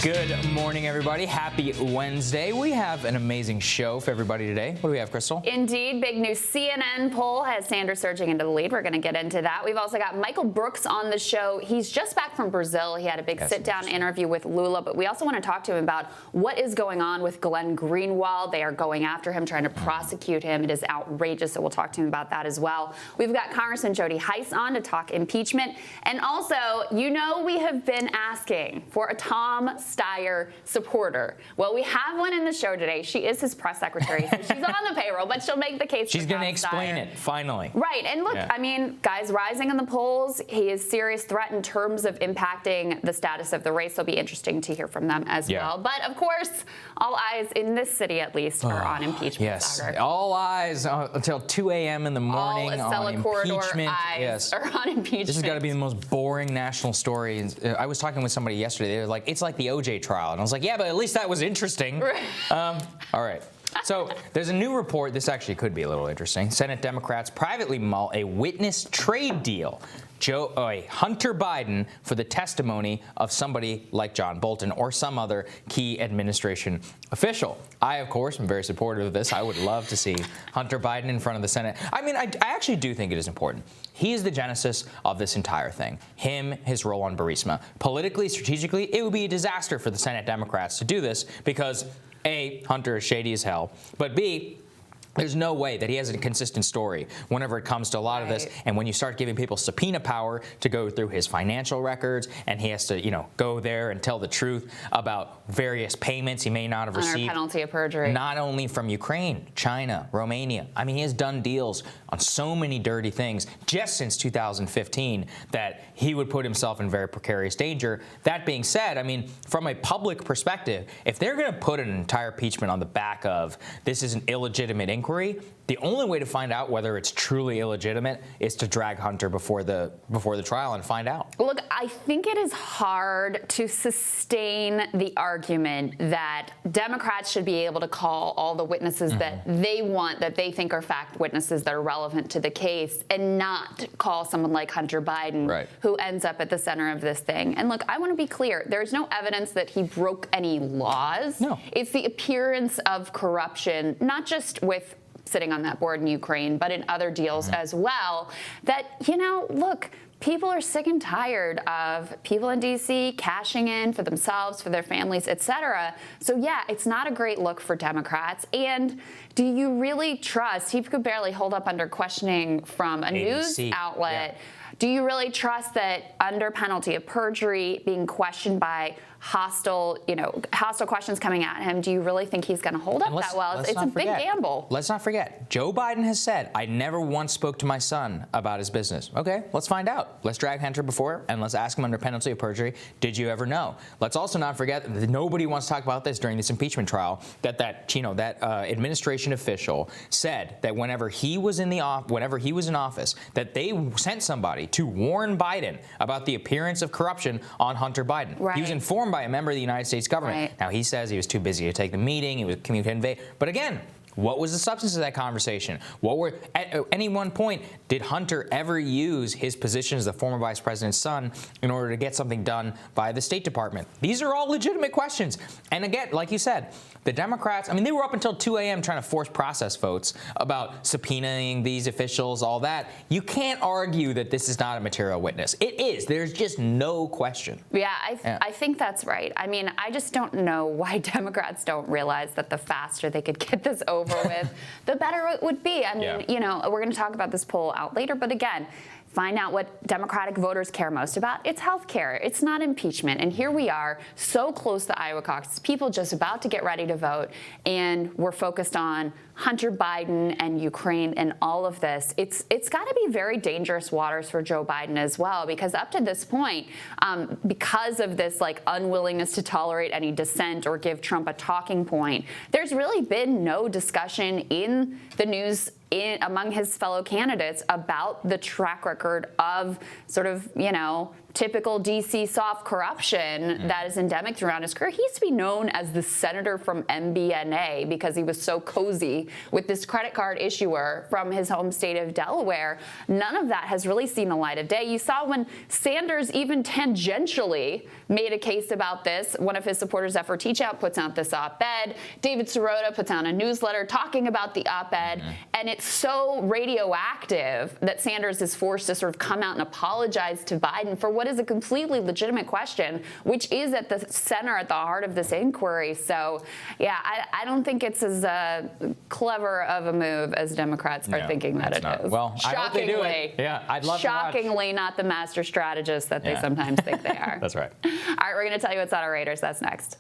Good morning, everybody. Happy Wednesday. We have an amazing show for everybody today. What do we have, Krystal? Indeed. Big new CNN poll has Sanders surging into the lead. We're going to get into that. We've also got Michael Brooks on the show. He's just back from Brazil. He had a big sit-down interview with Lula, but we also want to talk to him about what is going on with Glenn Greenwald. They are going after him, trying to prosecute him. It is outrageous, so we'll talk to him about that as well. We've got Congressman Jody Hice on to talk impeachment. And also, you know, we have been asking for a Tom Steyer supporter. Well, we have one in the show today. She is his press secretary, so she's on the payroll, but she'll make the case. She's going to explain it, finally. Right. And look, I mean, guys rising in the polls. He is a serious threat in terms of impacting the status of the race. It'll be interesting to hear from them as well. But of course, all eyes in this city, at least, are on impeachment. Yes. Saagar. All eyes until 2 a.m. in the morning all on impeachment. Eyes are on impeachment. This has got to be the most boring national story. I was talking with somebody yesterday. They were like, it's like the OJ trial. And I was like, yeah, but at least that was interesting. Right. All right. So there's a new report. This actually could be a little interesting. Senate Democrats privately mull a witness trade deal. Hunter Biden for the testimony of somebody like John Bolton or some other key administration official. I, of course, am very supportive of this. I would love to see Hunter Biden in front of the Senate. I mean, I actually do think it is important. He is the genesis of this entire thing. Him, his role on Burisma. Politically, strategically, it would be a disaster for the Senate Democrats to do this because, A, Hunter is shady as hell, but B, there's no way that he has a consistent story whenever it comes to a lot of this. And when you start giving people subpoena power to go through his financial records, and he has to, go there and tell the truth about various payments he may not have received. Under penalty of perjury. Not only from Ukraine, China, Romania. I mean, he has done deals on so many dirty things just since 2015 that he would put himself in very precarious danger. That being said, I mean, from a public perspective, if they're going to put an entire impeachment on the back of this is an illegitimate inquiry, the only way to find out whether it's truly illegitimate is to drag Hunter before the trial and find out. Look, I think it is hard to sustain the argument that Democrats should be able to call all the witnesses that they want, that they think are fact witnesses that are relevant to the case, and not call someone like Hunter Biden, who ends up at the center of this thing. And look, I want to be clear. There's no evidence that he broke any laws. No. It's the appearance of corruption, not just with sitting on that board in Ukraine, but in other deals as well, that, look, people are sick and tired of people in D.C. cashing in for themselves, for their families, et cetera. So, yeah, it's not a great look for Democrats. And do you really trust, he could barely hold up under questioning from a news outlet. Yeah. Do you really trust that under penalty of perjury, being questioned by hostile questions coming at him, do you really think he's going to hold up that well? It's a big gamble. Let's not forget, Joe Biden has said, I never once spoke to my son about his business. Okay, let's find out. Let's drag Hunter before and let's ask him under penalty of perjury, did you ever know? Let's also not forget that nobody wants to talk about this during this impeachment trial, that administration official said that whenever he was in office, that they sent somebody to warn Biden about the appearance of corruption on Hunter Biden. Right. He was informed by a member of the United States government. Right. Now, he says he was too busy to take the meeting. He was communicating. But again, what was the substance of that conversation? At any one point, did Hunter ever use his position as the former vice president's son in order to get something done by the State Department? These are all legitimate questions. And again, like you said, the Democrats, they were up until 2 a.m. trying to force process votes about subpoenaing these officials, all that. You can't argue that this is not a material witness. It is. There's just no question. Yeah, I think that's right. I just don't know why Democrats don't realize that the faster they could get this over with, the better it would be. We're going to talk about this poll out later, but again, find out what Democratic voters care most about. It's health care. It's not impeachment. And here we are, so close to the Iowa caucus, people just about to get ready to vote, and we're focused on Hunter Biden and Ukraine and all of this. It's got to be very dangerous waters for Joe Biden as well, because up to this point, because of this unwillingness to tolerate any dissent or give Trump a talking point, there's really been no discussion in the news among his fellow candidates about the track record of typical DC soft corruption that is endemic throughout his career. He used to be known as the senator from MBNA because he was so cozy with this credit card issuer from his home state of Delaware. None of that has really seen the light of day. You saw when Sanders even tangentially made a case about this. One of his supporters, Effort Teach Out, puts out this op-ed. David Sirota puts out a newsletter talking about the op-ed. And it's so radioactive that Sanders is forced to sort of come out and apologize to Biden for what is a completely legitimate question, which is at the center, at the heart of this inquiry. So, yeah, I don't think it's as clever of a move as Democrats are thinking that it is. Well, I hope they do it. Yeah, I'd love to watch. Shockingly not the master strategists that they sometimes think they are. That's right. All right, we're going to tell you what's on our radars. That's next.